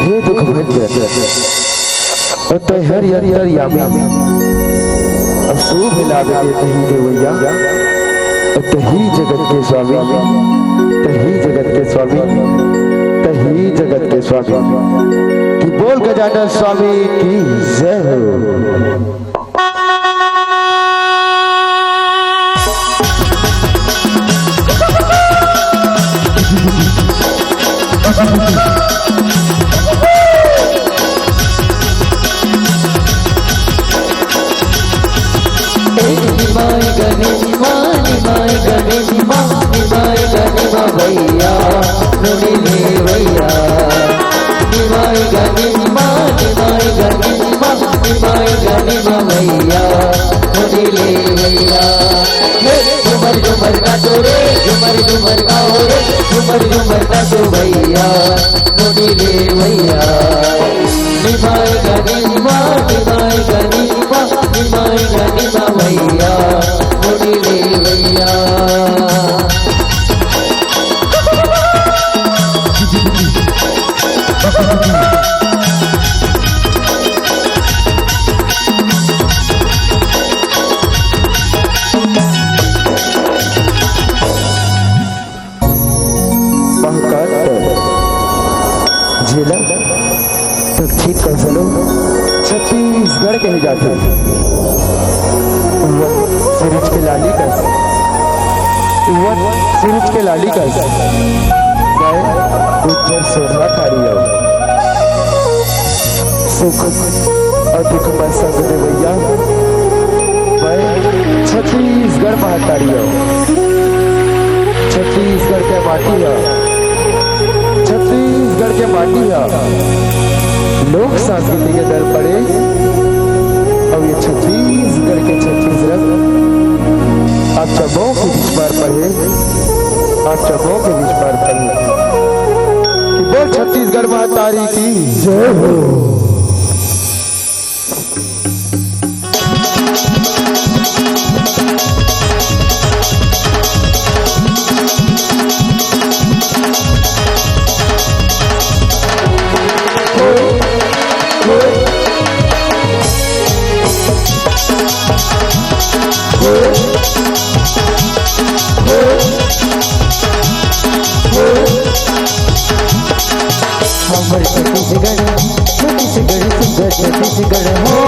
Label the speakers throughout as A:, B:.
A: हे दुख भंजन तो हर यंतर यामी अशुभ लाभ देते ही देवैया तही जगत के स्वामी तही जगत के स्वामी तही जगत के स्वामी कि बोल गजानन स्वामी की जय हो।
B: भैया नुड़ी ले भैया निमाई गनिमा भैया नुड़ी ले भैया झुमर झुमर का तो रे झुमर झुमर का हो रे झुमर झुमर का तो भैया नुड़ी ले भैया निमाई गनिमा भैया नुड़ी ले भैया।
A: जिला दक्षिण कौशलों छत्तीसगढ़ कहे जाते सूरज के लाली का सूरज के लाली का उज्जर सोना थारी सुख और दुख में संग देवैया मैं छत्तीसगढ़ महतारी हो, छत्तीसगढ़ के माटी है, छत्तीसगढ़ के माटी है। लोक संस्कृति के दर पड़े अब ये छत्तीसगढ़ के 36 रंग आप सबों के बीच पर पढ़े, आप सबों के बीच पर पढ़े कि बोल छत्तीसगढ़ महतारी की जय हो।
B: हमर छत्तीसगढ़ छत्तीसगढ़ सुंदर छत्तीसगढ़ हो,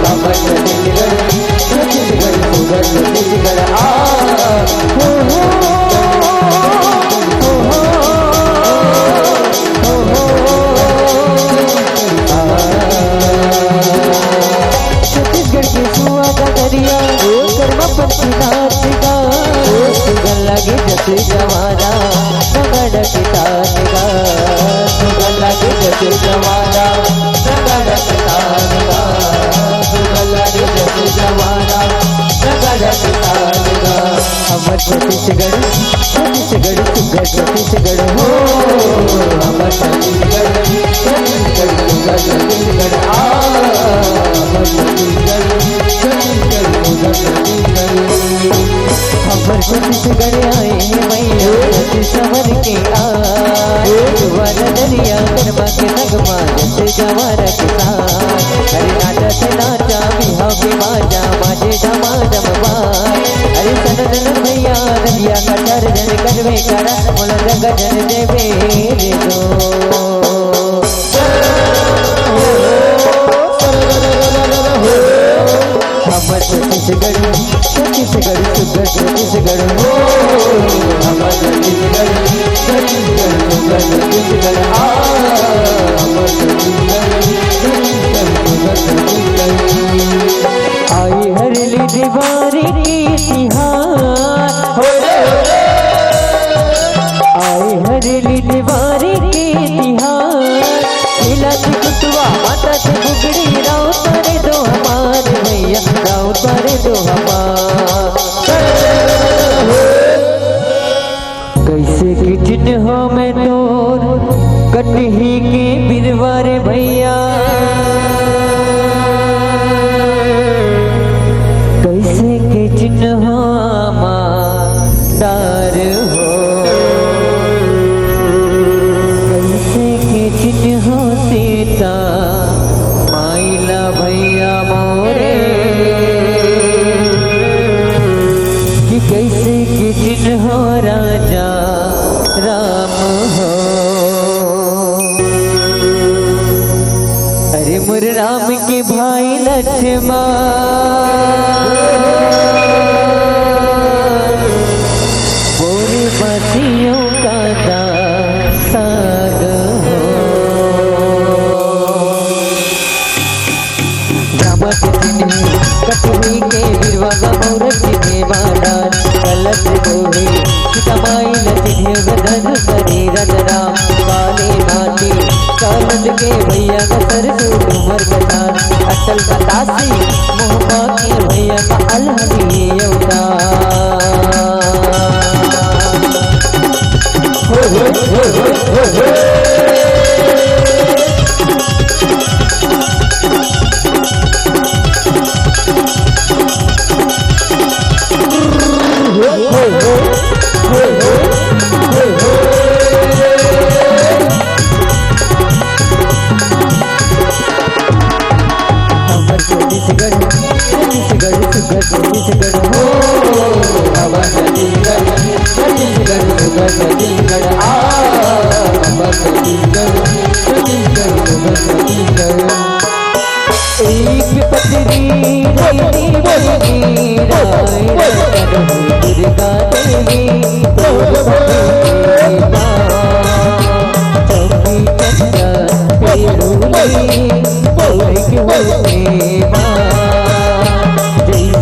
B: हमर छत्तीसगढ़ छत्तीसगढ़ सुंदर छत्तीसगढ़ आ हो छत्तीसगढ़ के सुआ का दरिया कर्मा पंछी नाच गा सुगन लगे जैसे जवाना नगड़ के तान गा सुगन लगे जैसे जवाना नगड़ के तान गा सुगन लगे जैसे जवाना नगड़ के तान गा। हमर छत्तीसगढ़ छत्तीसगढ़ सुंदर छत्तीसगढ़ हो, हमर छत्तीसगढ़ छत्तीसगढ़ सुंदर छत्तीसगढ़ आ हमर छत्तीसगढ़ छत्तीसगढ़ सुंदर छत्तीसगढ़। हमर छत्तीसगढ़ आए हैं मैया छत्ती सवर के आए वाला दरिया गरमा के नगमा जैसे जवार के साथ अरे नाचत नाचा बिहाव के बाजा बाजे धमा धम बाज अरे सनन भैया नदिया का डर जन करवे करा मोला जग जन देवे रे दो। हमर छत्तीसगढ़ छत्तीसगढ़ सुंदर छत्तीसगढ़ हो, हमर छत्तीसगढ़ छत्तीसगढ़ सुंदर छत्तीसगढ़ आ हमर छत्तीसगढ़ छत्तीसगढ़ सुंदर छत्तीसगढ़। आई हरली दीवारी की तिहार हो रे आई हरली दीवारी की तिहार खिला कुतवा माता से बुगड़ी राव तारे दो हमार भैया राव तारे दो हमार। कैसे कि चिन्ह हो मैं तोर कटही के बिरवारे भैया कैसे के चिन्ह डार हो कैसे के चिन्ह सीता माइला भैया मोरे कि कैसे के चिन्ह राजा राम हो। अरे मुर राम के भाई लक्ष्मण बोरे बसियों का साग हो। रामत जिन्हें कटनी के बिरवा मोरत जिन्हें बाडार गलत गोहे सीतामाई लजिन्हें गदन शरीरन राम काले नाटी कालद के भैया का सरसू डूमर कटार अटल बतासी मोहबा के भैया का अलहदी अवतार। हमर छत्तीसगढ़ छत्तीसगढ़ सुंदर छत्तीसगढ़ हो, हमर छत्तीसगढ़ छत्तीसगढ़ सुंदर छत्तीसगढ़ आ हमर छत्तीसगढ़ छत्तीसगढ़ सुंदर छत्तीसगढ़। एक पत्री रेती बनी राय दुर्गा देवी चौकी चंदा पेरूली बोले के होते माँ जैसे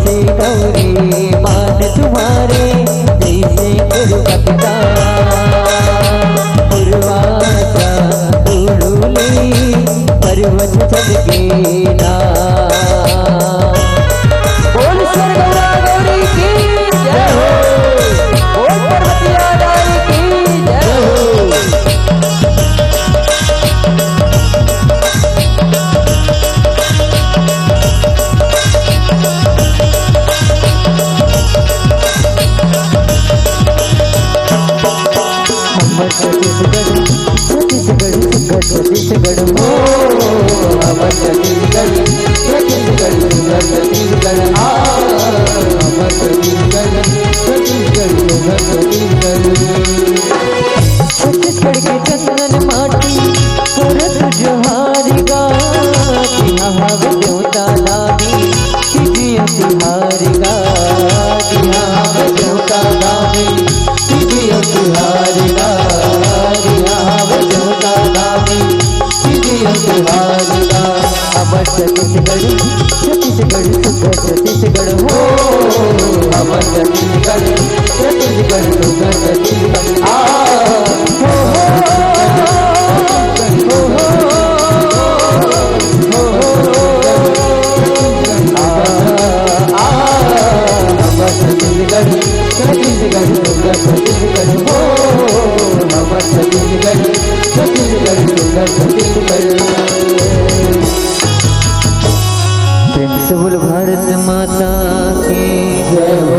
B: सुंदर छत्तीसगढ़ हो अमर छत्तीसगढ़ छत्तीसगढ़ सुंदर छत्तीसगढ़ अमर छत्तीसगढ़ छत्तीसगढ़ सुंदर छत्तीसगढ़ छत्तीसगढ़ के चंदन माटी करत जोहारी गा हव देवता लागी कीजिए तिहारी गा हव देवता लागी कीजिए तिहारी गा हव देवता लागी कीजिए तिहारी गा अमर छत्तीसगढ़ छत्तीसगढ़ सुंदर छत्तीसगढ़ हो अमर छत्तीसगढ़ छत्तीसगढ़ सुंदर छत्तीसगढ़ छत्तीसगढ़ सुंदर छत्तीसगढ़ हो अमर छत्तीसगढ़ छत्तीसगढ़ सुंदर छत्तीसगढ़ प्रेम से बोल भारत माता की जय हो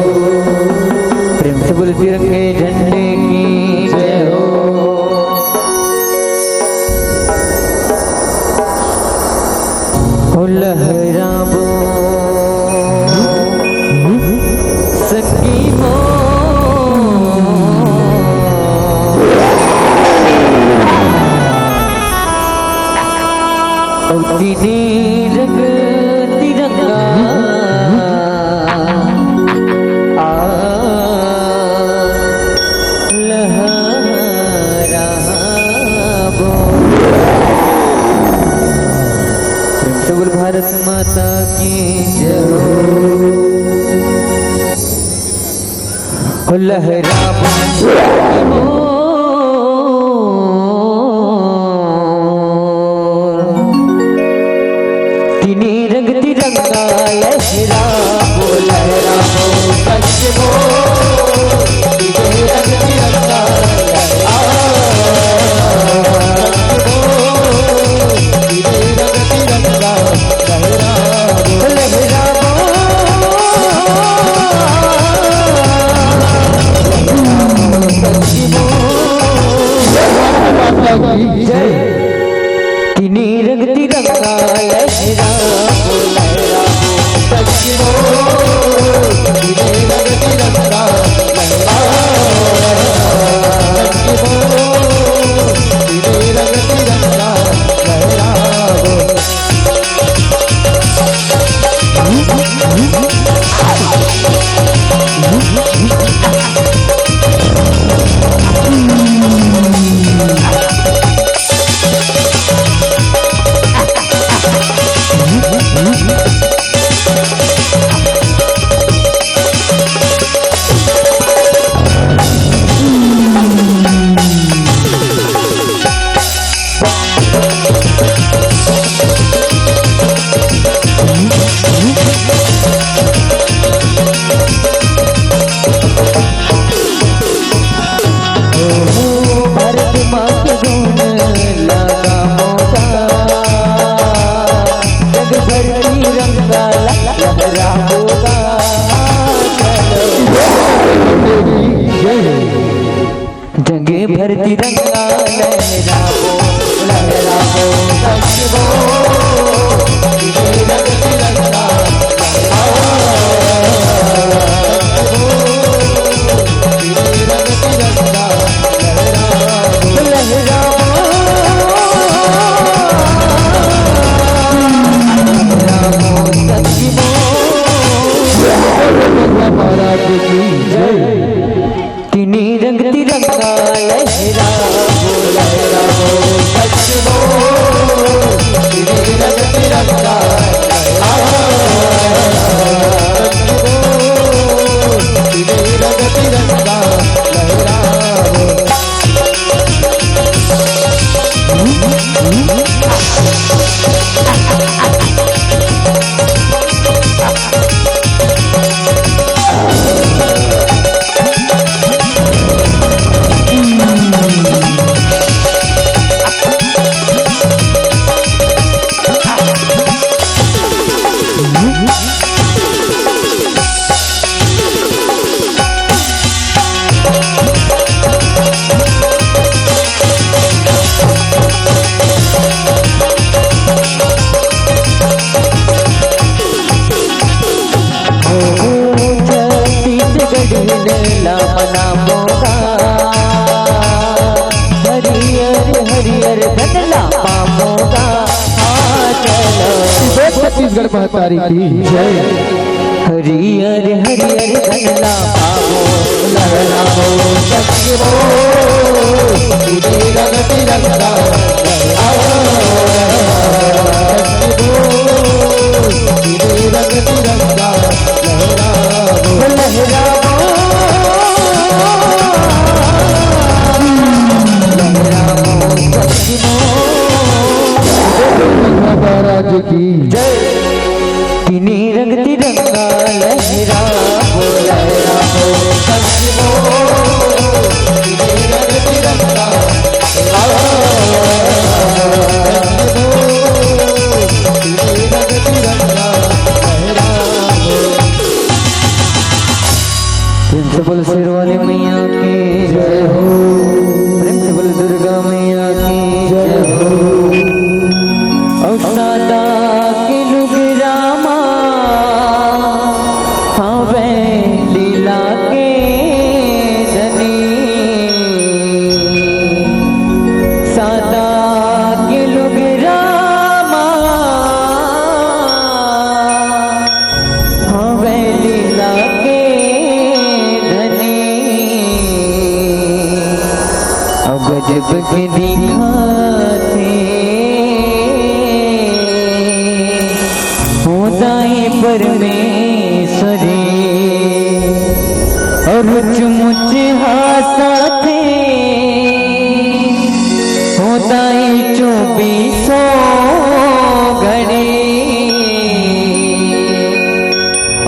B: प्रेम से बोल तिरंगे झंडे की जय हो लहराबो सकी हो रंग तिरंगा लहराबो बोल भारत माता की जय हो लहराबो तिनी रंग तिरंगा लहराबो लहराबो सच हो तिनी रंग तिरंगा तिनी रंग तिरंगा लहराबो लहराबो सच हो तिनी रंग तिरंगा लहराबो सच हो तिनी रंग तिरंगा लहराबो जंगे भर तिरंगा लहराबो लहराबो सच हो तिनी रंग तिरंगा तिनी रंग तिरंगा लहराबो लहराबो सच हो महाराज की जय तिनी रंग तिरंगा लहरा गणना पामोगा
A: छत्तीसगढ़ महतारी की जय।
B: हरियर हरियर गणना पामो लहरा हो सखियो तिरंगा तिरंगा तिरंगा तिरंगा लहरा
A: महाराज की
B: जय। तिनी रंग तिरंगा लहरा हो सखियो तिनी रंग तिरंगा प्रिंसिपल शेरवाली मैया की जय हो। प्रिंसिपल दुर्गा मैया की जय हो। औसादा के लुग रामा हवे लीला के धनी सादा के लुग रामा हवे लीला के धनी अब गजब के दिखाते होदाई परमेश्वरी और मुझ हासा थे होदाई 24 घड़ी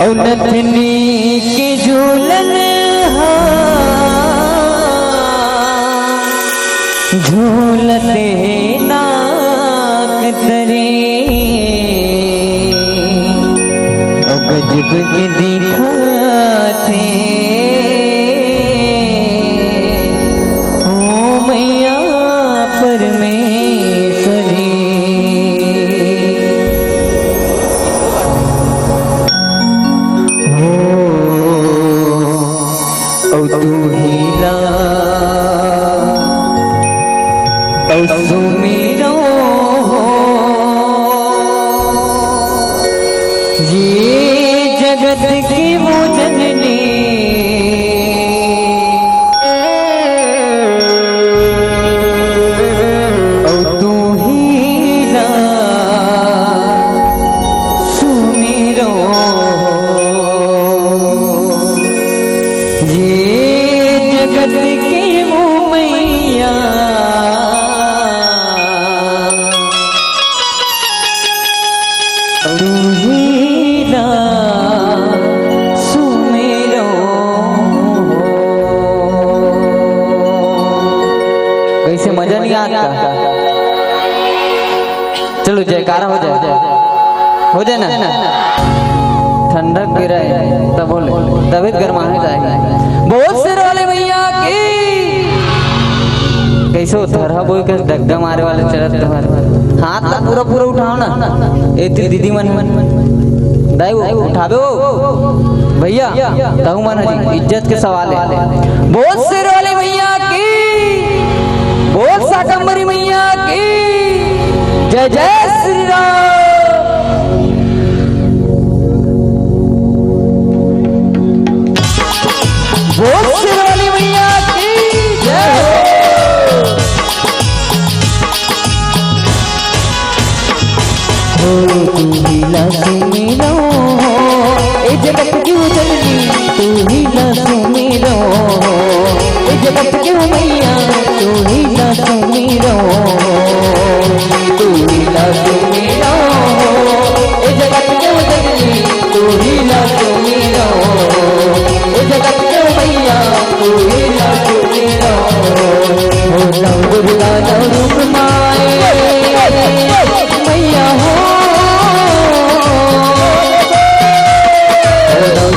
B: और नथनी की झूलन झूलते नाक तरे गजब के दिखाते ओ मैया परमेश्वरी हो तू हीला सुमिरो ये जगत की वो जननी तू हीरा सुमिरो ये जगत की वो मैया तू हीरा सुमिरो। कैसे मजा नहीं आता? चलो जयकारा हो जाए ना ठंडक गिरा है तब बोले तबीयत गर्माने जाएगा। बहुत सिर वाले भैया की कैसे उतरा बोल के डगडा मारे वाले चलत हाथ ला पूरा पूरा उठाओ ना ए दीदी मन दाई उठाबे हो भैया कहूँ माना जी इज्जत के सवाल है। बहुत सिर वाले भैया की बहुत साकंबरी मैया की जय जय श्री राम। बहुत सिर वाली मैया की जय। तू हीला सुमिरो ए जगत क्यों जननी तू हीला सुमिरो ए जगत क्यों मैया तू हीला सुमिरो तू हीला सुमिरो ए जगत क्यों जननी तू हीला सुमिरो ए जगत क्यों मैया तू हीला सुमिरो हो नव दुर्गा नव रूप माए मैया हो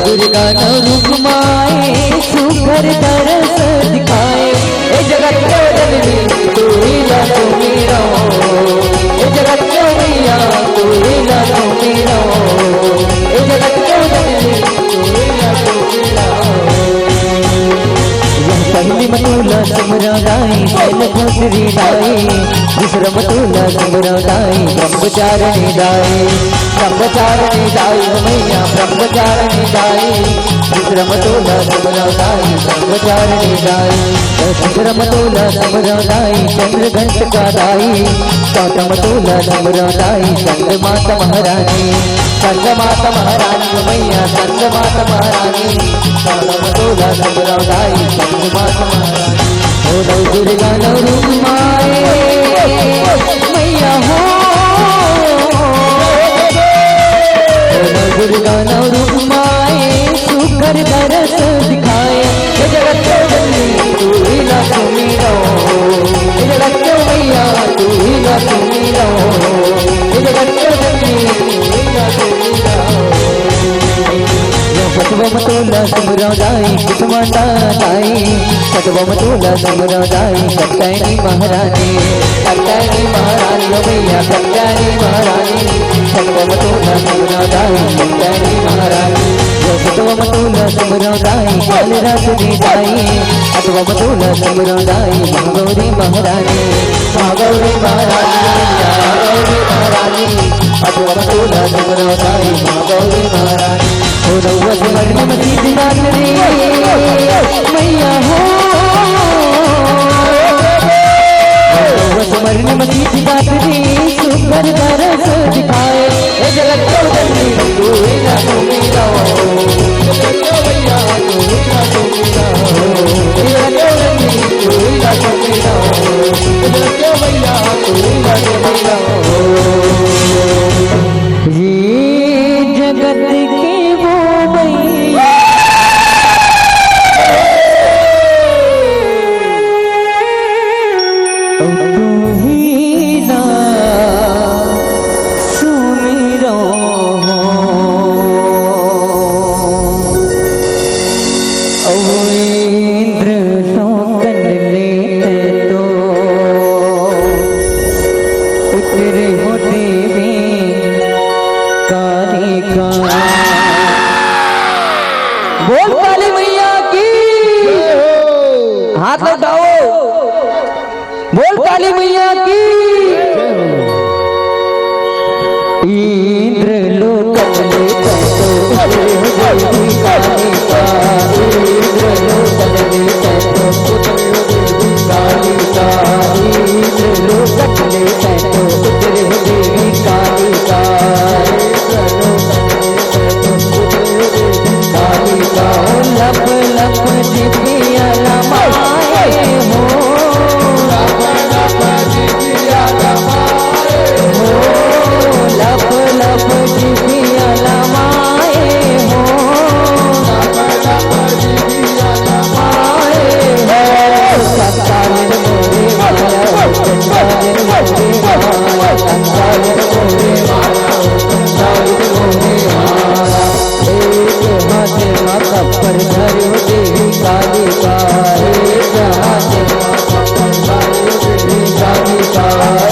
B: दुर्गा नव रूप माए सुघर दरस दिखाए ए जगत को जननी तू हीला सुमिरो ए जगत को मैया तू हीला सुमिरो ए जगत को जननी तू हीला सुमिरो। यह पहली मतूला सिमरा गाई पहले भोसरी गाई दूसरा मतूला तुला सिमरदाई ब्रह्मचारिणी दाई मैया ब्रह्मचारिणी दाई विक्रम तुला सिमरदाई ब्रह्मचारिणी दाई विक्रम तुला सिमरदाई चंद्रघंट का दाई गौतम तुला सिमरदाई चंद्रमाता महारानी मैया चंद्रमाता महारानी गौतम तुला सिमरदाई चंद्रमाता महारानी हो नौ दुर्गा नौ रूप माए मैया हो नौ दुर्गा नौ रूप माए सुकर दरस दिखाए ये जगत को बंदी तू ही ना तुमी रहो ये जगत को मैया तू ही ना तुमी रहो ये जगत को बंदी तू ही ना तुमी रहो सतवम तोला सिमरदाई कुसुमाता दाई सतवम तोला सिमरदाई सत्यानी महारानी हो भैया सत्यानी महारानी सतवम तोला सिमरदाई सत्यानी महारानी सतवम तोला सिमरदाई कालरात्रि दाई सतवम तोला सिमरदाई महागौरी महारानी सतवम तोला सिमरदाई महागौरी महारानी हो रउआ मर्द मसीद नाचरी मैया हो रउआ मर्द मसीद नाचरी सुपर दरस दिखाए ए जगत को बंदी तू ही ना तुमी रहो मैया तू ही ना तुमी रहो ए जगत को बंदी तू ही ना तुमी रहो ए जगत को मैया तू ही ना तुमी रहो ये जगत के बोल काली मैया की हाथ उठाओ बोल काली मैया की इंद्र लोक में तो काली का इंद्र लोक में तो काली का इंद्र लोक में तो देवी काली का लप लप दिव्या लमाए हो लप लप दिव्या लमाए हो लप लप दिव्या लमाए हो लप लप दिव्या लमाए हो संतान मोरे माया संतान मोरे माया संतान मोरे माया संतान मोरे माया एक हाथ माता पर धरो देवी काली का एक हाथ माता पर धरो देवी काली का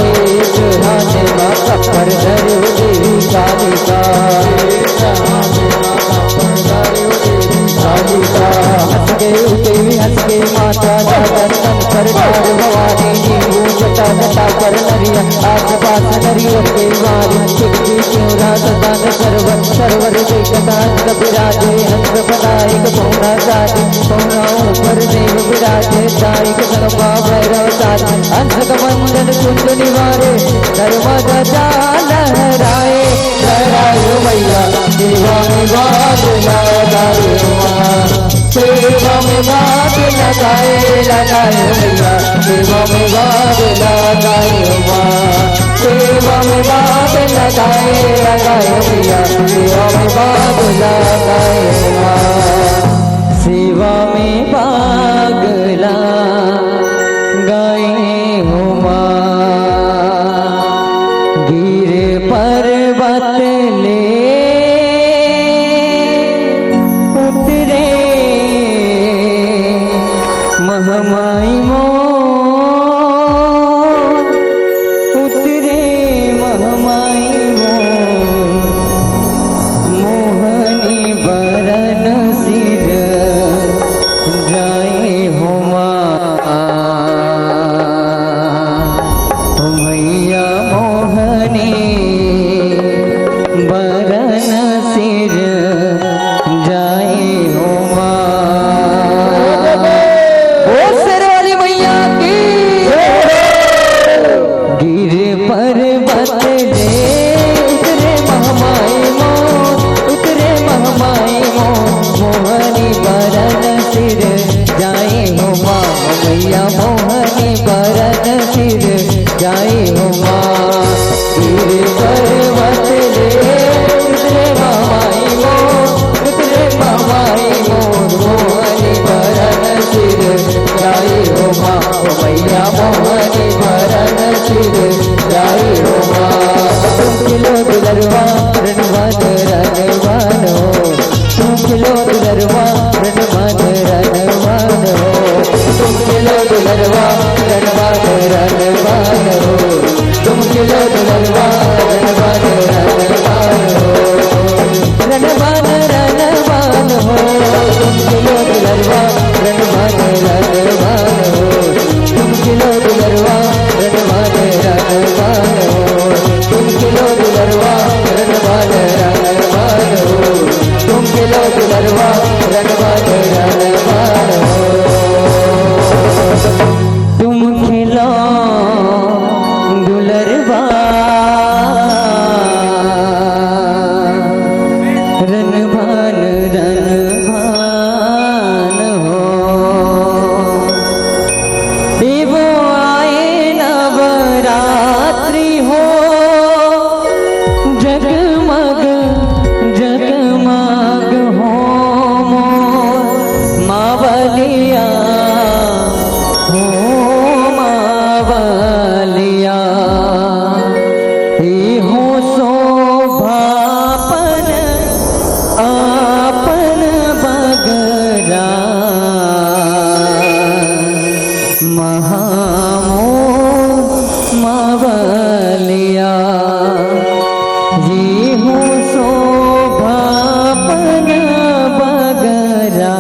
B: एक हाथ माता पर धरो देवी काली का एक हाथ माता पर धरो देवी काली का हंस गए देवी हंस गई माता दर्शन कर भवानी जी जटा जटा कर नरिया आस पास नरिया के वारी चिकती क्यों रात दान सरवर सरवर देखदान विराजे हंस बनाइक पौना साथी पौना ऊपर देव विराजे साइक सर्वा भैरव साथी हंस कमंडल कुंड निवारे नर्मदा लहराए लहराए मैया सेवा में बात लगाए सेवा में बात लगाए लगाए मैया सेवा में बात लगाए सेवा में बात लगाए लगाए मैया सेवा में बात लगाए सेवा में बागला गाए हो गिर पर्वत ले उतरे महमाई उतरे महमाई मोहनी बर गिर पर्वत ले उतरे महामाई मोर, उतरे महामाई मोर, मोहनी बरन सिर जाए हो माँ मैया, मोहनी बरन सिर जाए हो माँ। गिर पर्वत ले उतरे महामाई मोर, उतरे महामाई मोर, मोहनी बरन सिर जाए हो माँ मैया, मोहनी बरन सिर जाए हो माँ। तुम खिलो दुलरवा रणवन रणवन हो, तुम खिलो दुलरवा रणवन रणवन हो, तुम खिलो दुलरवा रणवन रणवन हो, तुम खिलो दुलरवा रणवन रणवन हो, रणवन रणवन हो, तुम खिलो दुलरवा रणवन रणवन हो, तुम खिलो दुलरवा रणवन रणवन हो, तुम खिलो दुलरवा रणवन रणवन हो, तुम खिलो दुलरवा रणवन रणवन हो, तुम खिलो दुलरवा रणवन रणवन हो। देवो आए नवरात्रि हो, जगमग जगमग हो मोर मावलिया, हो मावलिया, हे हो शोभापन आपन बगरा, महामोह मावलिया, ये हो शोभापन बगरा,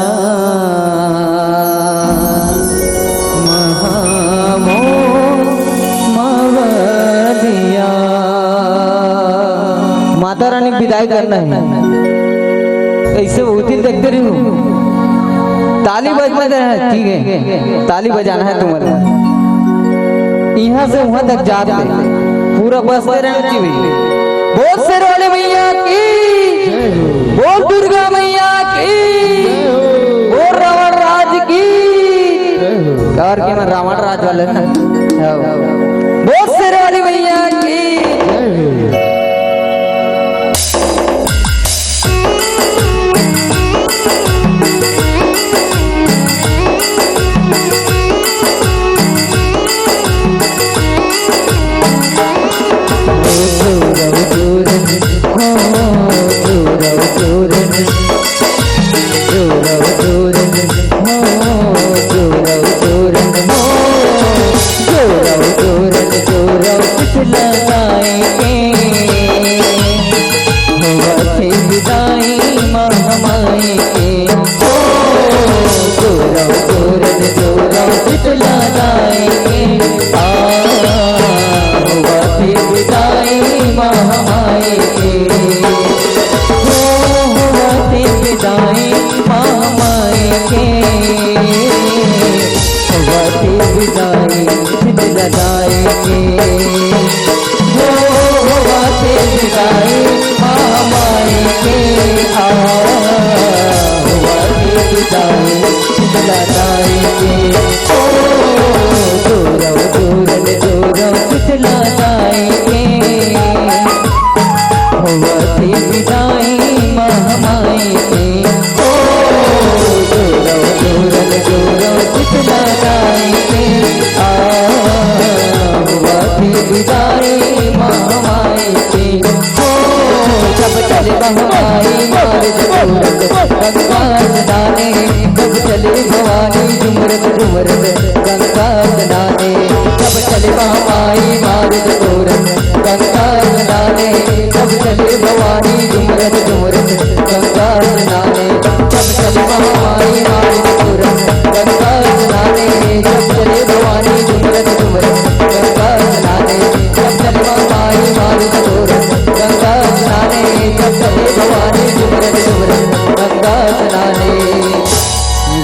B: महामोह मावलिया। माता रानी विदाई करना है, ऐसे होती देखते रही हूँ। ताली बजना है, ठीक है, ताली बजाना है तुम्हारे, यहाँ से वहां तक जाते पूरा बसते रहना चाहिए। बोल शेर वाले मैया की, बोल दुर्गा मैया की, बोल रावण राज की, और क्या मैं रावण राज वाले ना, बोल शेर वाली मैया की।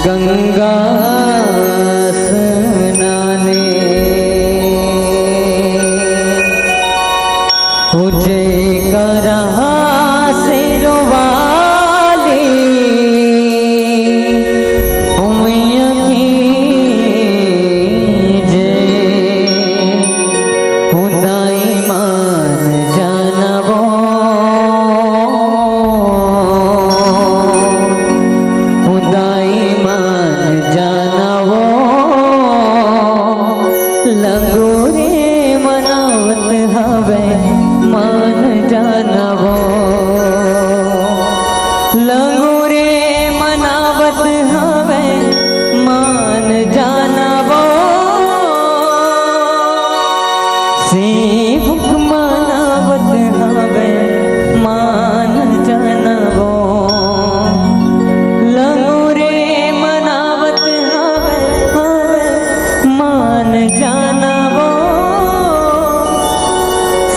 B: गंगा स्नान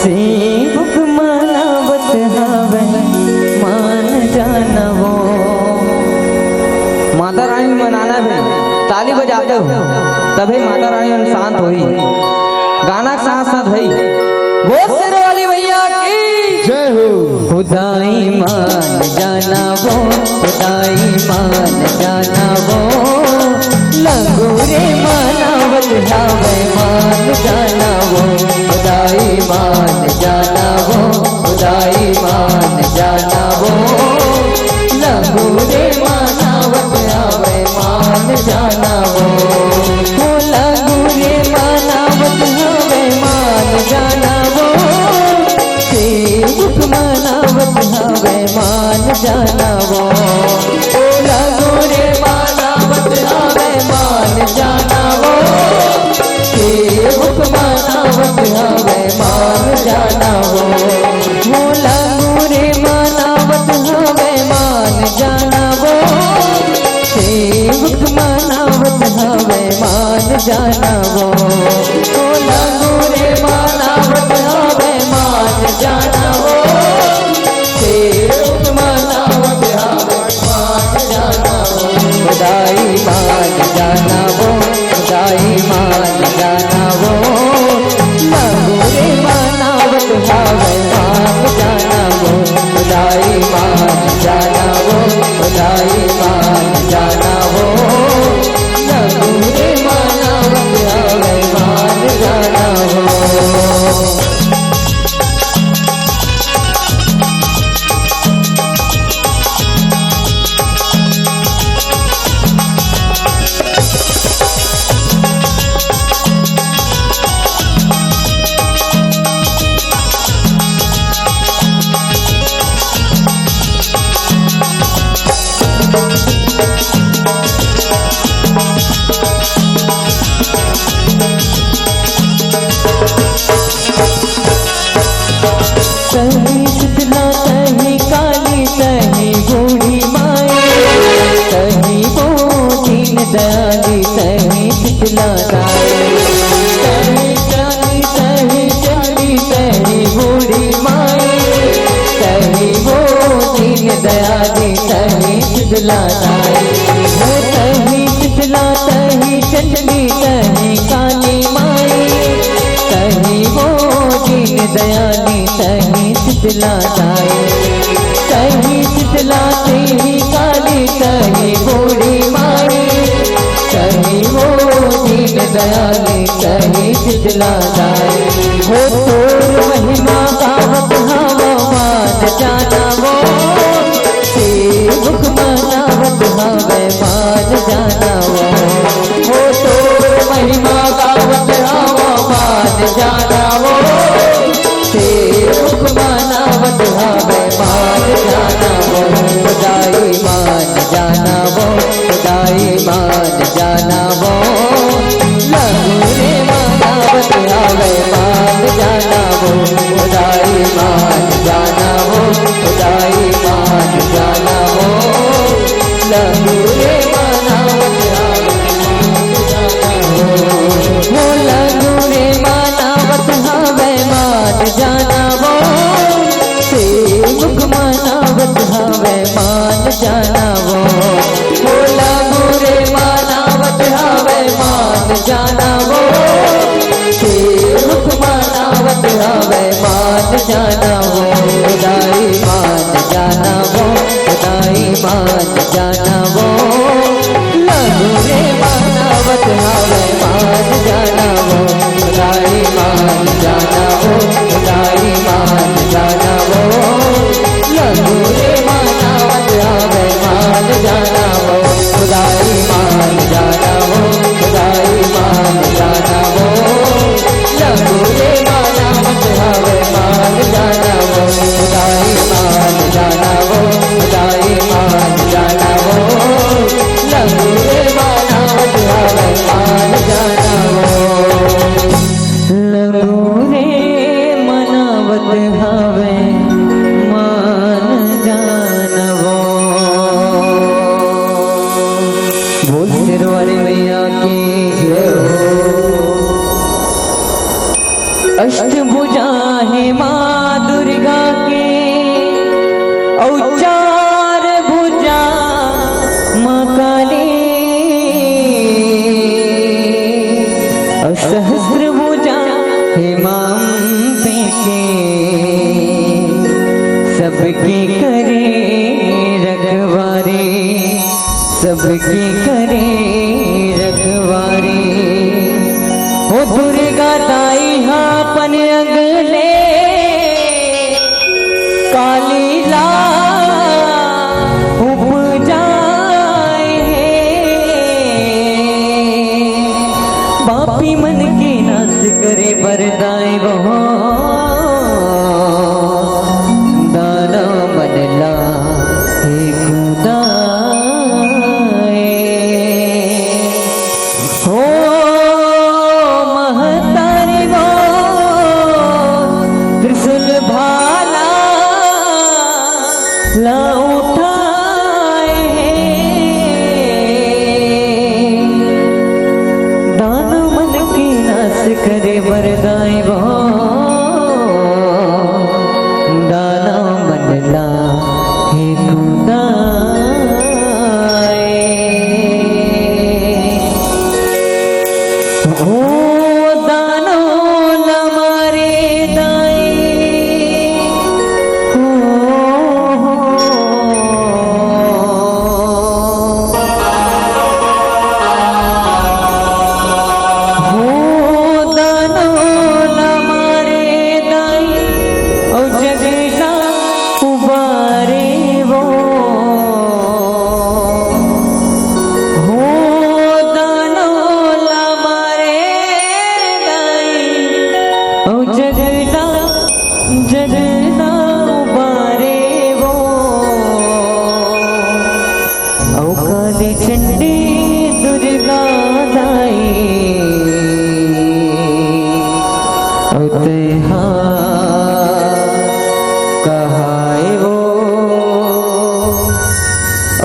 B: सेवक मनावत हवे मान जानवो। माता रानी मनाना है, ताली बजाते हो तभी माता रानी शांत हुई। गाना के साथ साथ है वो शेर वाली भैया की
A: जय हो।
B: खुदाई मान जाना वो, खुदाई मान जाना वो, लंगूरे मनावत हवे मान जाना वो। खुदाई मान जाना वो, खुदाई मान जाना वो, लंगूरे मनावत हवे मान जाना वो। लंगूरे मनावत हवे मान जाना वो, सेवक मनावत हवे मान जाना वो। लंगूरे मनावत हवे मान जाना वो, सेवक मनावत हवे मान जाना वो। लंगूरे मनावत हवे मान जाना वो, सेवक मनावत हवे मान जाना वो। लंगूरे मनावत हवे मान जाना वो, सेवक मनावत हवे मान जाना वो। खुदाई मान जाना वो, खुदाई मान जाना वो, लंगूरे मनावत हवे मान जाना वो। खुदाई मान जाना वो, खुदाई मान जाना वो, लंगूरे मनावत हवे मान जाना वो। कहीं शीतला कहीं काली कहीं बूढ़ी माई, कहीं वो दीन दयाली कहीं शीतला दाई। कहीं काली कहीं चली कहीं बूढ़ी माई, कहीं वो दीन दयाली कहीं शीतला दाई। कहीं शीतला कहीं चंदनी कहीं काली माई, कहीं वो दीन दयाली कहीं शीतला दाई। कहीं शीतला कहीं काली कहीं बूढ़ी माई, कहीं वो दीन दयाली कहीं शीतला दाई। हो तोर महिमा गावत हवा मान जाना वो, सेवक मनावत हवे मान जाना वो। हो तोर महिमा गावत हवा मान जाना वो, सेवक मनावत हवे मान जाना वो। खुदाई मान जाना वो, खुदाई मान जाना वो, लंगूरे मनावत हवे मान जाना वो। खुदाई मान जाना वो, खुदाई मान जाना वो, लंगूरे मनावत हवे मान जाना वो। लंगूरे मनावत हवे मान जाना वो, सेवक मनावत हवे मान जाना वो। लंगूरे मनावत हवे मान जाना वो, सेवक मनावत हवे मान जाना वो। खुदाई मान जाना वो, खुदाई मान जाना वो, लंगूरे मनावत हवे मान जाना वो। खुदाई मान जाना वो, खुदाई मान जाना वो, लंगूरे मनावत हवे मान जाना वो। खुदाई मान जाना वो, खुदाई मान जाना वो, लंगूरे मनावत हवे मान जाना वो। खुदाई मान जाना वो, खुदाई मान जाना वो, लंगूरे मनावत हवे मान जाना वो। लंगूरे मनावत हवे मान जाना वो। बोल शेर वाले मैया की जय हो। अष्ट भुजा है माँ दुर्गा के, और चार भुजा माँ काली, और सहस्र भुजा है माँ अम्बे के, सबकी करे रखवारी, सबकी करे रखवारी। हो दुर्गा दाई हापन अगले, काली ला उपजाए पापी मन के नाश करे बरदाई वो, दाना मनला हे खुदा हो महतारी वो त्रिशूल भाला ला उठाए, दान मन की नाश करे वरदाई वो, दाना मन ला हे खुदा। हो दानो ला मारे दाई, हो दानो ला मारे दाई, और जगला उबारे वो, हो दानो ला मारे दाई, और जगला जगला उबारे वो, और काली चंडी दुर्गा दाई, और तेहा कहाए वो,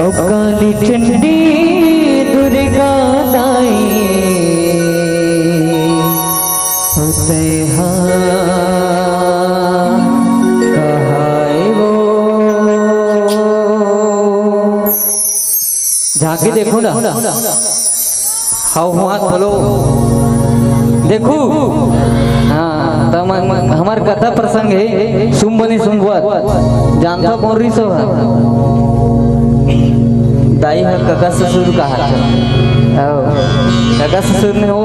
B: और काली चंडी दुर्गा दाई, और तेहा कहाए वो। झांकी देखो ना, हाउ हाथ बोलो देखो। हाँ तो हमार कथा प्रसंग है सुम्बनी सुम्बुआत, जानता कौन रही सब दाई है काका ससुर का हाथ, काका ससुर ने वो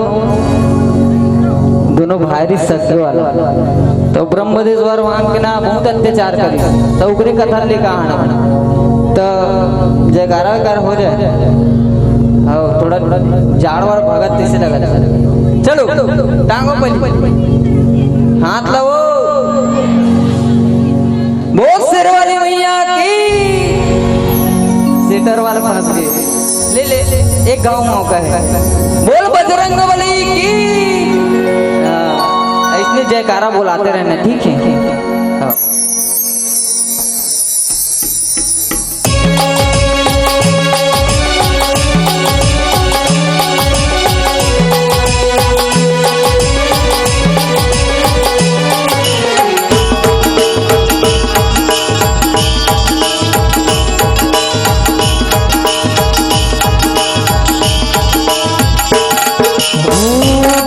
B: दोनों भाई ससुर वाला, तो ब्रह्मदेश्वर वहां के ना बहुत अत्याचार करी, तो उकरे कथा लेकर आना, तो जयकारा कर हो जाए, थोड़ा जाड़वार भगत जैसे लगा। चलो टांगो पहले, हाथ लाओ, बहुत सिर वाली मैया की, सेटर वाला फंस गए, ले एक गांव मौका है, बोल बजरंग बली की, इसलिए जयकारा बुलाते रहना, ठीक है। हाँ।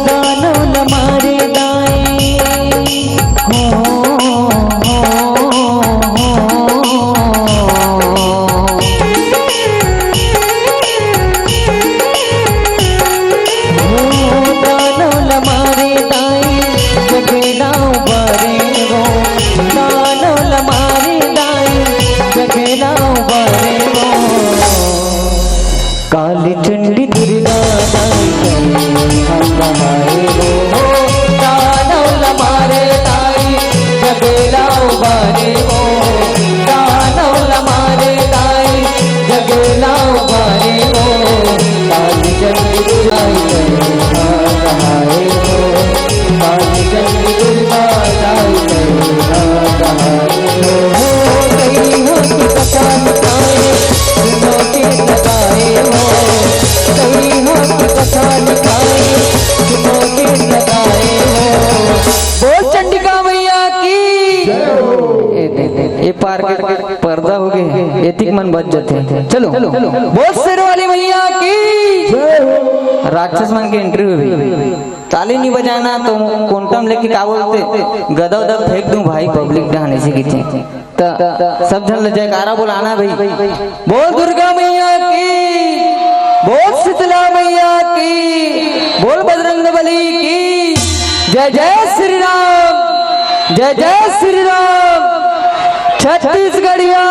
B: दानो न मारे दाई, हो ये पार के पर्दा हो गए एतिक मन बच जाते। चलो बहुत शेर वाली मैया की राक्षस मन के एंट्री हुई। ताली नहीं बजाना तो कोंटम लेके क्या बोलते गदा उदा फेंक दूं भाई पब्लिक ढाने से की तो सब जन जयकारा बुलाना भाई। बोल दुर्गा मैया की, बोल शीतला मैया की, बोल बजरंगबली की। जय जय श्री राम, जय जय श्री राम। छत्तीसगढ़िया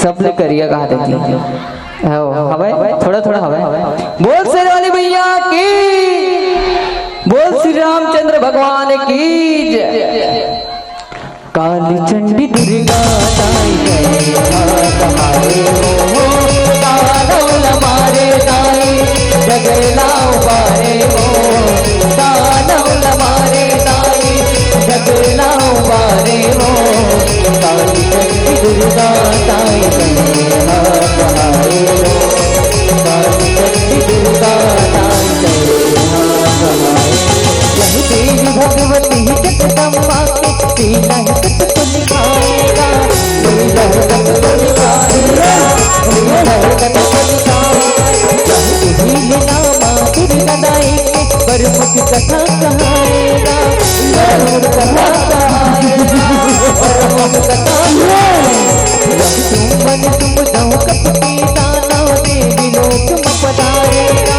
B: सब ले करिया कहा देती हवा थोड़ा थोड़ा हवा। बोल शेर वाली मैया की, बोल श्री रामचंद्र भगवान की जय। काली चंडी दुर्गा ताई जय हमारे हो दानव हमारे ताई जगलाओ बारे हो दानव हमारे ताई जगलाओ बारे हो। काली चंडी दुर्गा ताई जय हमारे हो काली चंडी दुर्गा ताई जय हमारे। यही देवी भगवती जगदम्बा के नहीं तो दिखाएगा कथा कहाएगा तुम जाओ कपटी दाना देवी लोक में पधारेगा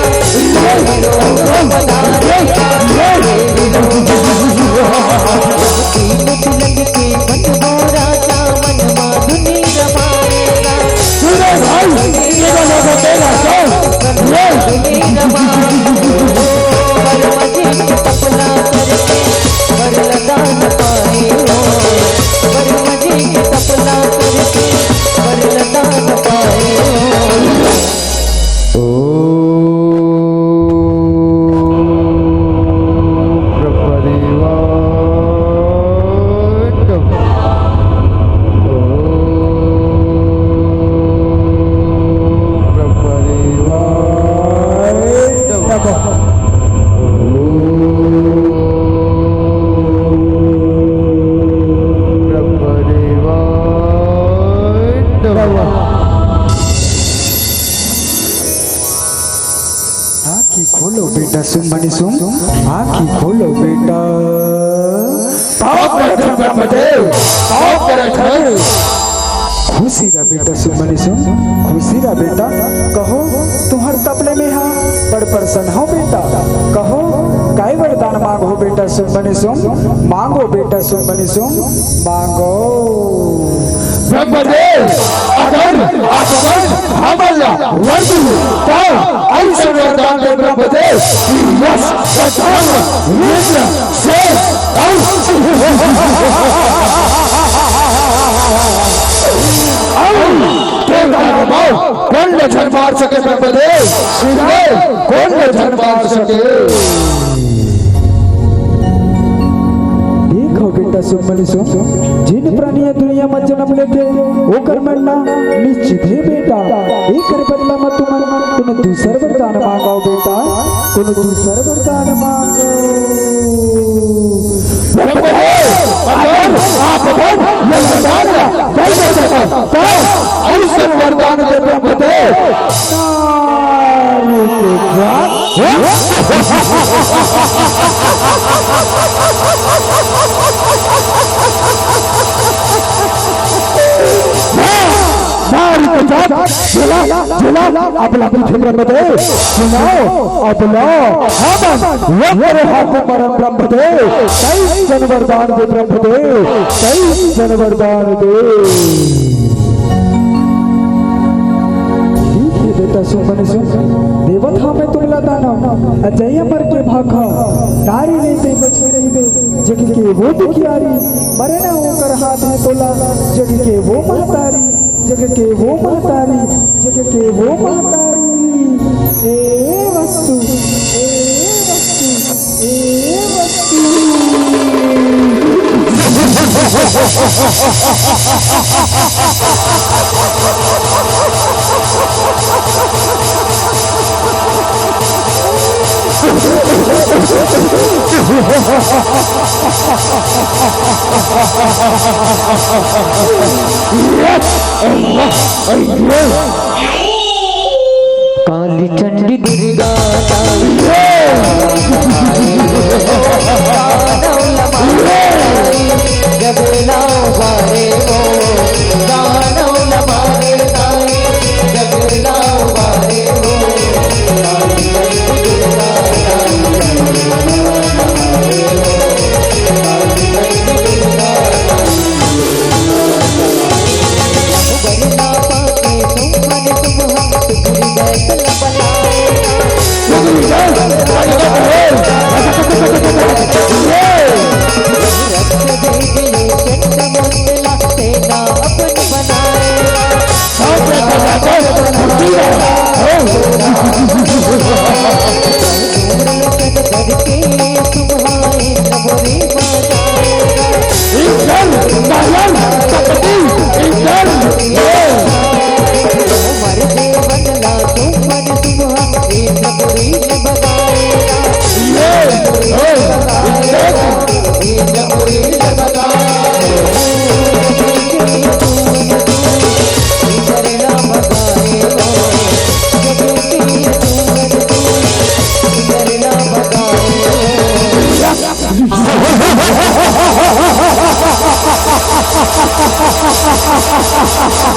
A: खोलो बेटा सुमन सुम आँखी खोलो बेटा। खुशी रा बेटा सुमन सुम खुशी रा बेटा कहो तुम्हार तबले में हाँ बड़ प्रसन्न हो बेटा। कहो काय वरदान मांगो बेटा सुमन सुम मांगो बेटा सुमन सुम मांगो।
C: ब्रह्मदेव अगर हमला वर्दु तो ऐसा वरदान दे ब्रह्मदेव यश सतान रुद्र से कौन न झन मार सके ब्रह्मदेव कौन न झन मार सके।
A: बेटा सुमन सुम जिन प्राणी दुनिया में जन्म लेके ओकर मरना निश्चित है बेटा। एक बदला में तुम दूसर वरदान मांगो बेटा तुम दूसर वरदान मांगो।
C: वरदान दे ब्रह्मदेव अपना ब्रह्मदेव सुनाओ अपना ब्रह्मदेव कई जन वरदान दे ब्रह्मदेव कई जन वरदान दे।
A: बेटा सुमन सुम देवता में तुमला दानव अजय मर के भाखा नारी लेते बचे रहिबे जग के वो दुखियारी मरे ना होकर हाथ में तोला जग के वो महतारी जग के वो महतारी जग के वो महतारी। ए वस्तु ए वस्तु ए वस्तु
B: काली चंडी दुर्गा जगना बारे हो दानव लबारे ताई जगना बारे हो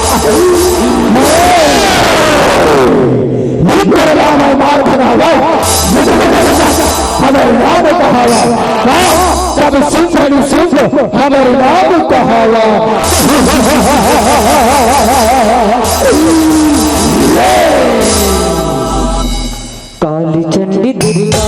B: काली चंडी दुर्गा
C: हमारे नाम कहावा
B: काली चंडी दुर्गा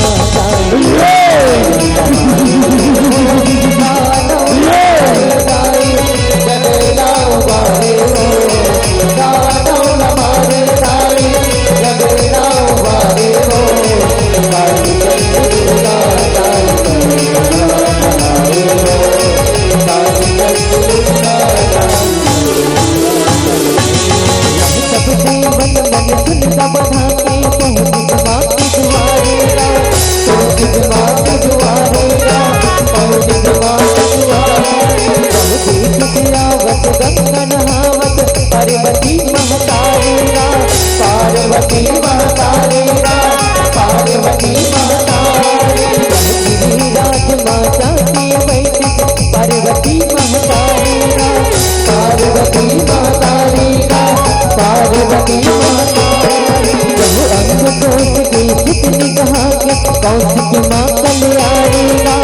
B: कौशिक माँ कल्याणी गा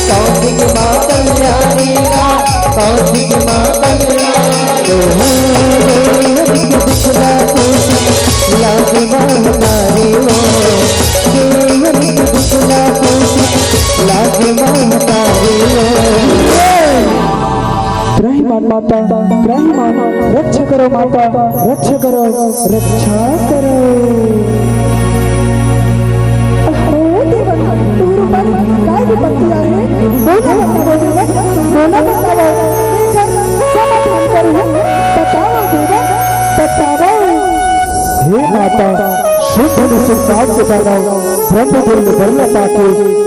B: कौशिक माँ कल्याणी गा कौशिक माँ कल्याणी दुखला लाज महतारी हो दुखला लाज महतारी हो
C: त्राहिमाम माता त्राहिमाम रक्षा करो माता रक्षा करो रक्षा करो काय विपत्ति आ रही है बोलो बताओ देवा बताओ हे माता शुद्ध निश्चिंतान के बनाओ ब्रह्म गुरु बल्ला पाके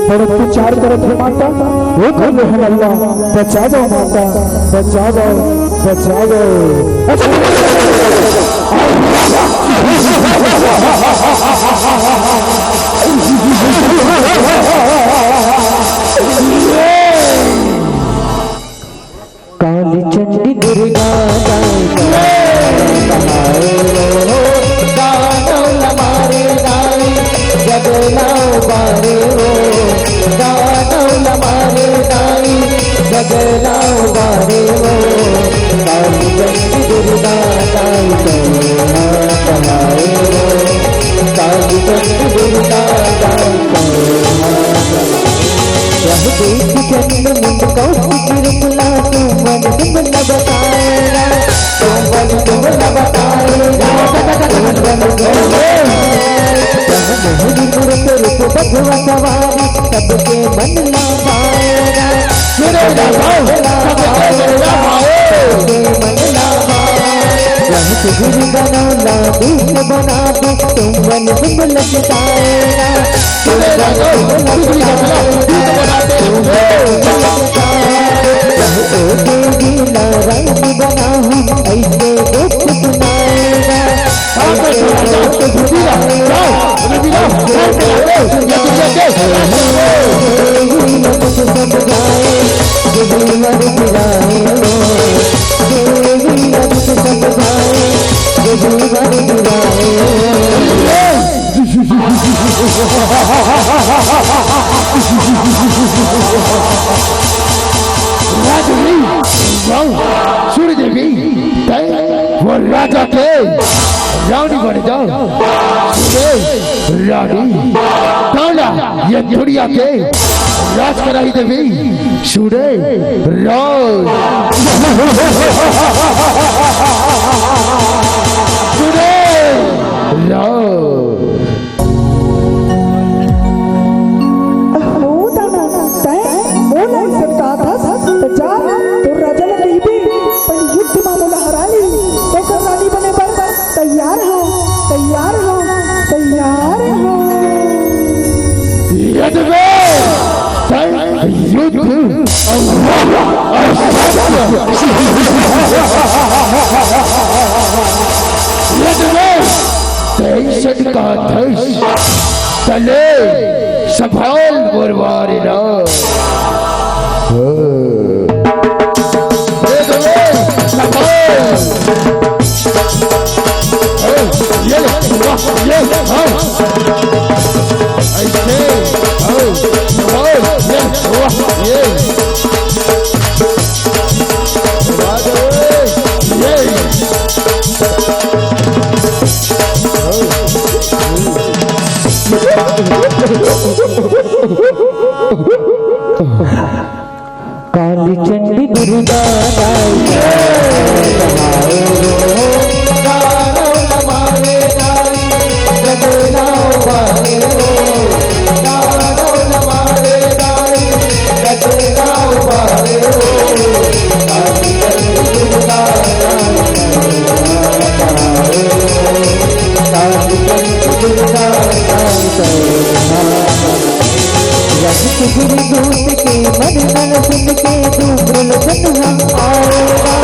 C: बड़े विचार करत है माता वो कर ले है अल्लाह बचा दो माता बचा दो बचा दो
B: काली चंडी दुर्गा दानव लमारे दाई जगलाओ बारे हो दानव लमारे दाई जगलाओ बारे हो काली चंडी दुर्गा दाई कमाए हो काली चंडी दुर्गा दाई यह देख जन्म मुंड कौशिक रुपला तुम मन तुम न बताएगा तुम मन तुम न बताएगा मोहरी मूर्त रूप बधवा सवारी सबके मन ला पाएगा सबके मन ला रसगुल बनौला दूध बना दे तुम मन तुम लगताएगा देवी नारायण बना हूँ ऐसे दुख सुनाएगा
A: सूर्य देवी वो राजा के रानी बन जाओ रानी ताला ये दुनिया के राज कराई देवी सूर्य राज सूर्य राज
C: तैयार हो तैयार हो तैयार हो
A: युद्ध का तले सफल बुरवारिना
B: काली चंडी दुर्गा गुरु दूत के मन मन सुन के दूर जन्म आएगा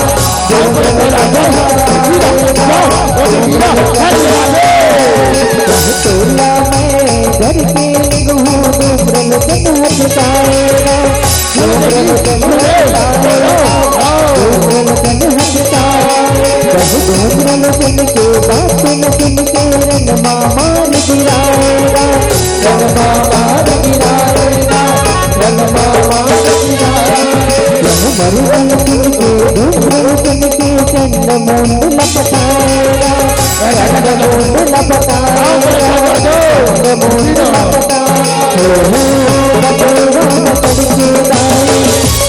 B: तोला मैं घर के दूर जन्म हटाएगा सुन के बात न सुन के रन मार गिराएगा रन मार गिराएगा मरुवन सुन के धूमर सुन के चंद मुंड लपटाएगा चंद मुंड लपटाएगा चंद मुंड लपटाएगा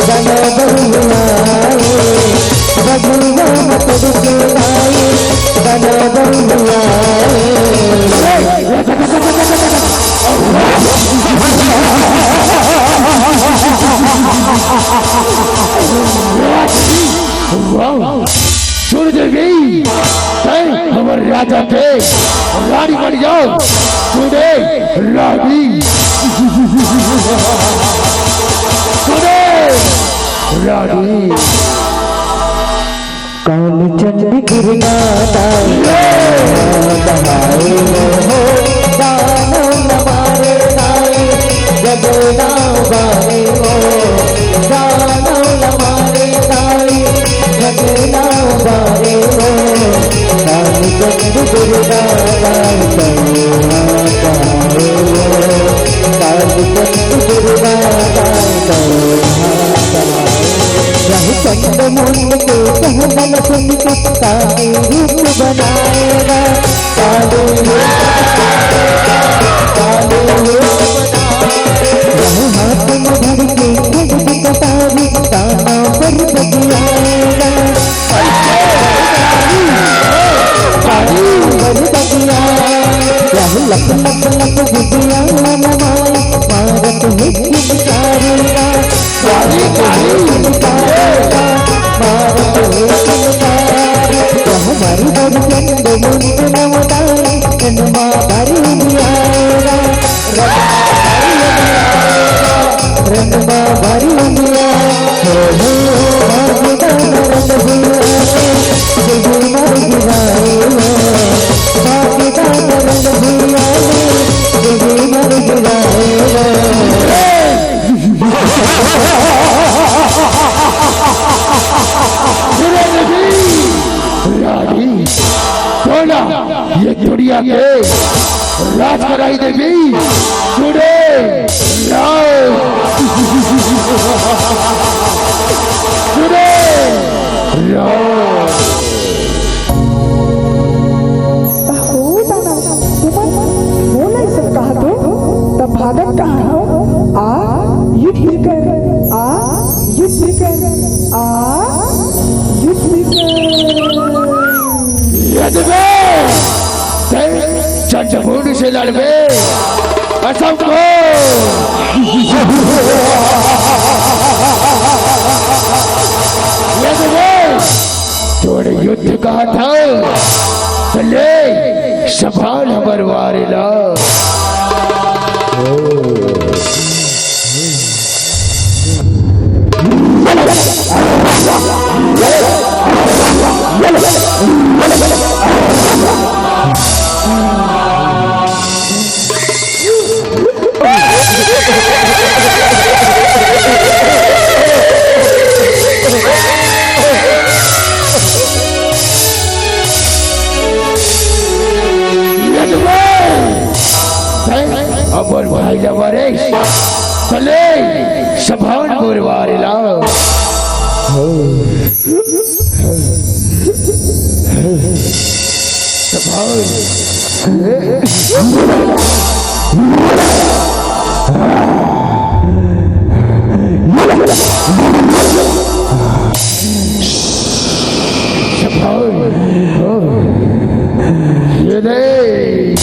B: जन बहुआए भगवान तड़के आए जन बहुआए
A: सूर्य देवी हमारे राजा थे रानी बन जाओ सूर्य रानी सूर्य रानी
B: काली चंडी दुर्गा दानो नमारे दाई जगना बारे हो दानो नमारे दाई जगना बारे हो काली चंडी दुर्गा काली चंडी दुर्गा चंद मुंड के कहमल सुन के काली रूप बनाएगा काली हाथ में भर के खड्ग कटारी काना पर बगियाएगा लप लप लप गुदिया नमाए भारत हित निकारेगा भारत हित निकारेगा भारत हित निकारेगा हमारी
A: चंडमुंड से लड़वे असंभव थोड़े युद्ध कहा था चले सभान हमर वारेला अमर भाई जवारे चले सभान बुरवारेला ये नहीं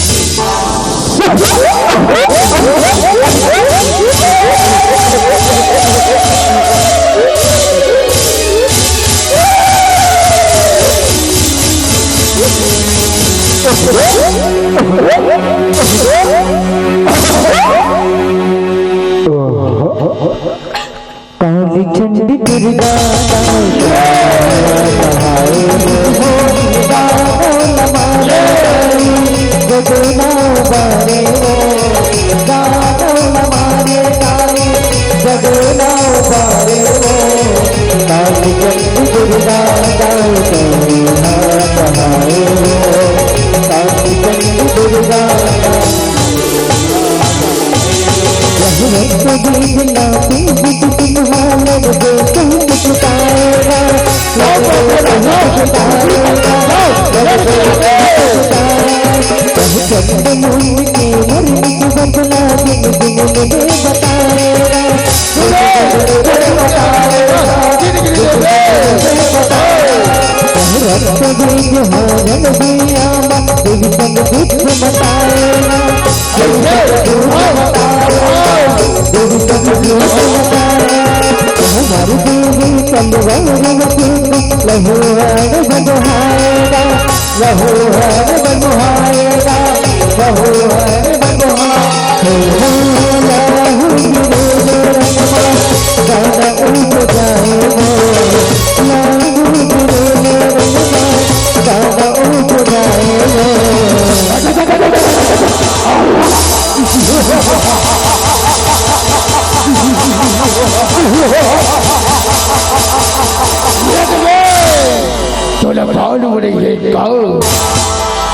B: काली चंडी दुर्गा जगना बारे जगना बारे काली चंडी दुर्गा काली चंडी दुर्गा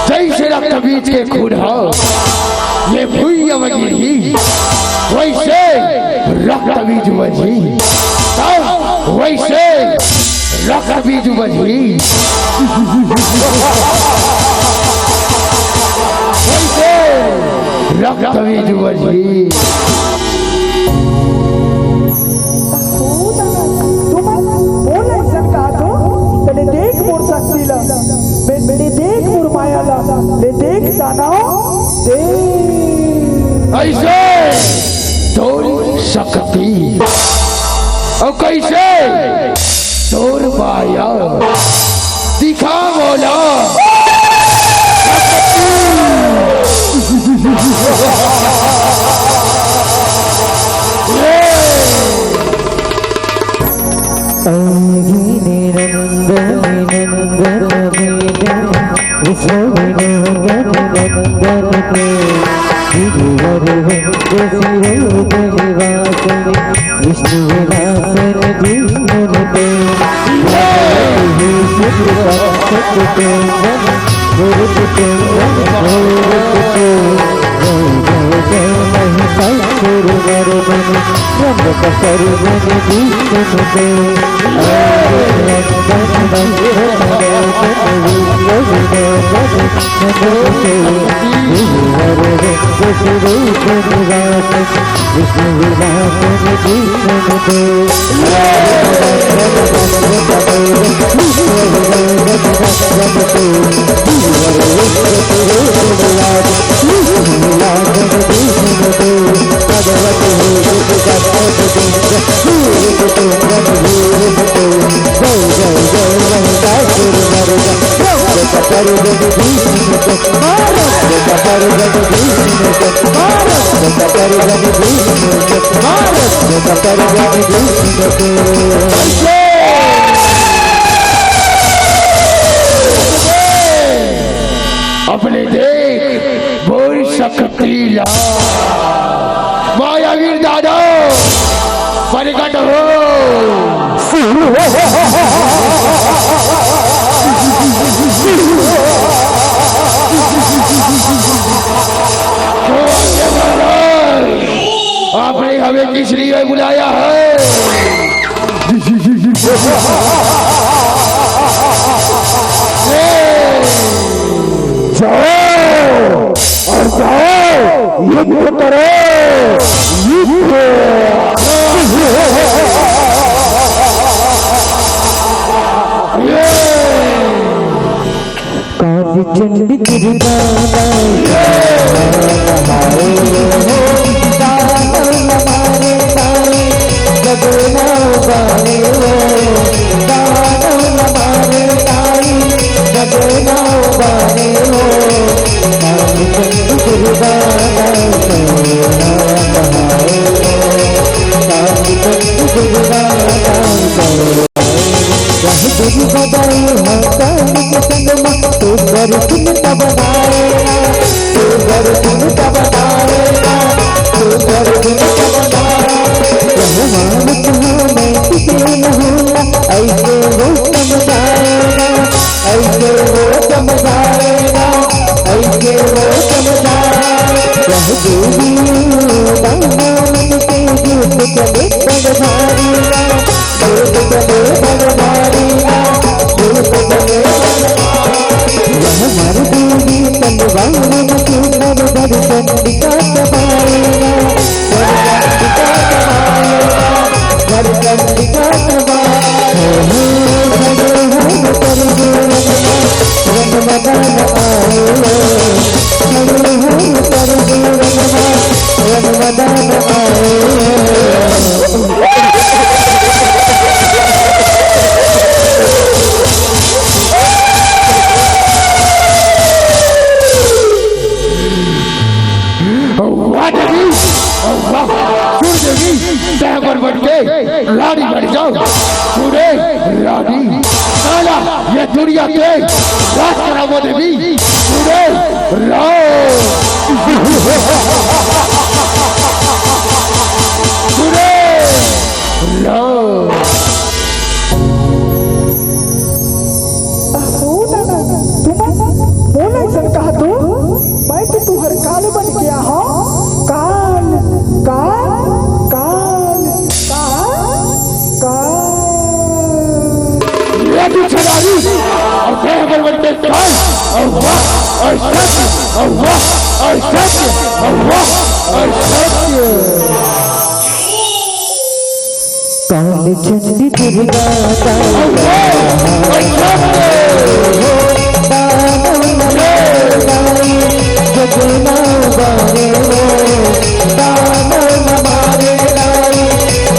B: जैसे रक्त बीच के खून हो ये भूया बजी वैसे रक्त बीज बजी वैसे रक्त बीज बजी वैसे रक्त बीज बजी
C: देख मोर शक्तिला बेटे देख मोर मायाला ले देख दानव देख
A: ऐसे तोरी शक्ति और कैसे तोर माया दिखा बोला
B: विष्णु
D: अपने देख बोल शक्ति ला मायावीर दादा प्रकट हो। आपने हमें किस लिए बुलाया है?
C: जाओ और जाओ युद्ध करो युद्ध। काली चंडी गिरदाना जगना बारे जगना बारे काली चंडी गिरदाना काली चंडी गिरदाना तेरी बदाई हसन के संग में तू घर सुनता बनाएगा तू घर सुनता बनाएगा तू घर सुनता बनाएगा रहमान तुम्हें मैं किसी नहीं ऐसे वो समझाएगा ऐसे वो समझाएगा ऐसे वो समझाएगा रह देवी दामन के गीत चले बड़भारीगा गीत चले बड़भारीगा हमारी देवी तलवार में सुंदर दर्शन दिखा दबाएगा दर्शन दिखा
D: रानी बन जाओ पूरे रानी साला ये दुनिया के राज करावो देवी पूरे पूरे
C: बोला सर कहा तू मैं तो तू हर काल बन गया हो काल काल काल काल
D: ये भी छलारी और देह बलवट के काल और वाह और सत्य और वाह और सत्य और वाह और सत्य
C: काल चंडी दुर्गा जगना बारे दानो हमारे लाई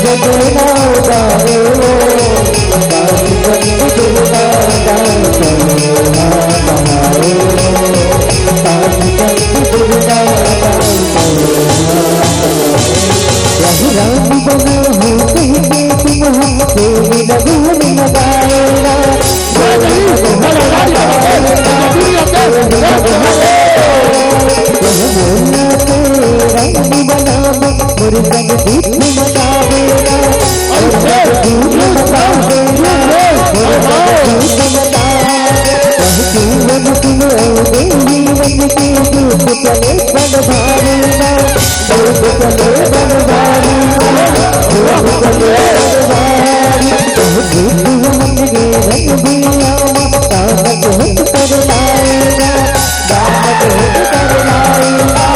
C: जगना बारे काली चंडी दुर्गा काली चंडी दुर्गा राम बना हो कहीं तुम तेरी लगन लगाएगा रानी बना मुर्गन गीत मचावेगा जीवन तुम देवी वन के दूत चले बन भारेगा दूत चले बन भारेगा दूत चले बन भारेगा दूत मन के रंग दिया ताकत हट कर लाएगा ताकत हट कर लाएगा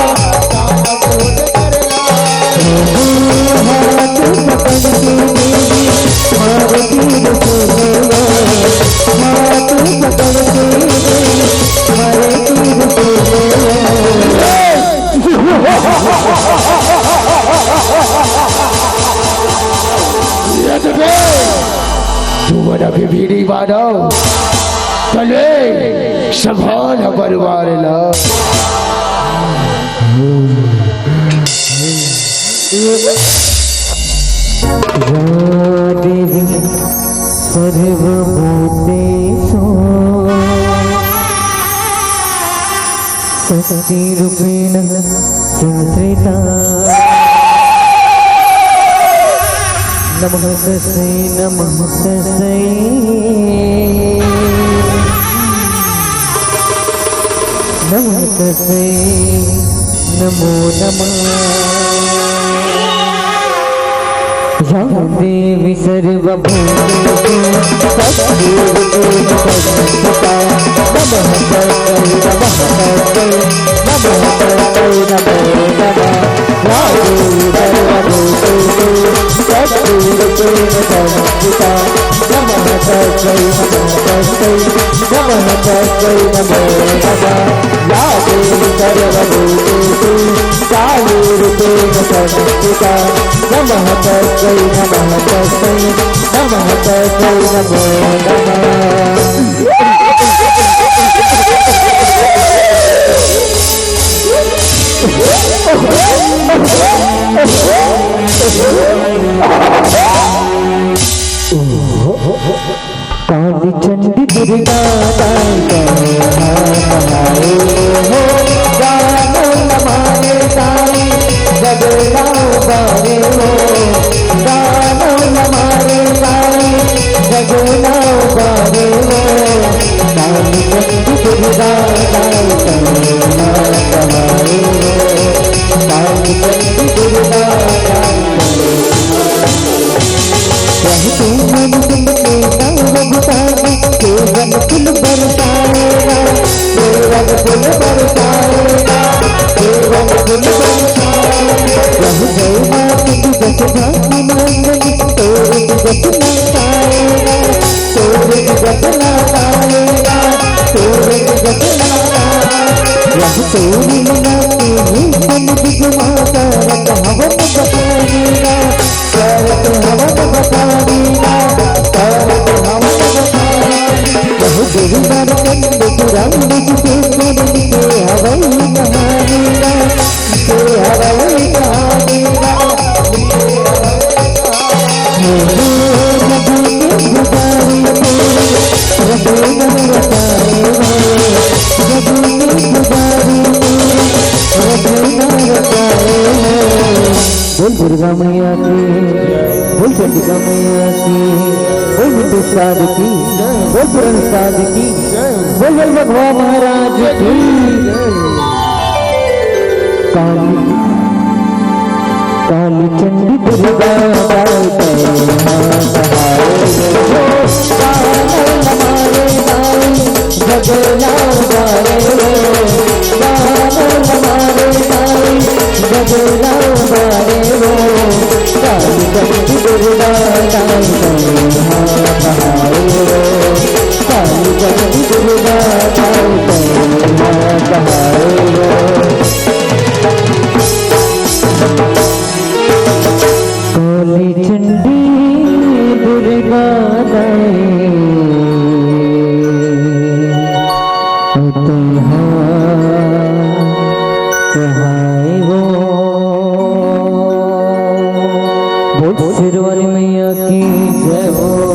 C: ताकत हट कर लाएगा
D: झूमर के भीड़ी बानो चले संभाल परिवार ला
B: देवी सर्वभूतेषु शक्तिरूपेण संस्थिता नमः तस्यै नमः तस्यै नमः तस्यै नमो नमः या देवी सर्वभूतेषु शक्तिरूपेण संस्थिता नमः तस्यै नमः तस्यै नमः तस्यै नमो नमः या देवी सर्वभूतेषु शक्तिरूपेण संस्थिता नमः तस्यै नमः तस्यै नमः तस्यै नमो नमः या देवी सर्वभूतेषु कालीरूपेण संस्थिता नमः तस्यै नमः तस्यै नमः तस्यै नमो नमः काली चंडी दुर्गा दाई हो गानो नमाने ताई जगलाओ बारे हो गानो नमाने ताई जगलाओ बारे हो काली चंडी दुर्गा दाई हमारे हो काली चंडी दुर्गा दाई मन तुम के रघुतारी केवल फूल बरसाएगा केवल फूल बरसाएगा केवल फूल बरसाएगा रह गए मात दिवस भागी मंगली तोरे दिवस नाताएगा तोरे दिवस नाताएगा तोरे दिवस नाताएगा रह तोरी नाती ही मन दिग माता रत हवन बताएगा करत हवन बताएगा करत हवन बताएगा बहु गिरधर कंद पुराण के करनी के हवई कहानीगा के हवई कहानीगा बोल दुर्गा मैया की बोल चंडिका मैया की बोल विद्युत की बोल पुरस्कार की बोल भगवान महाराज की काली काली चंडी दुर्गा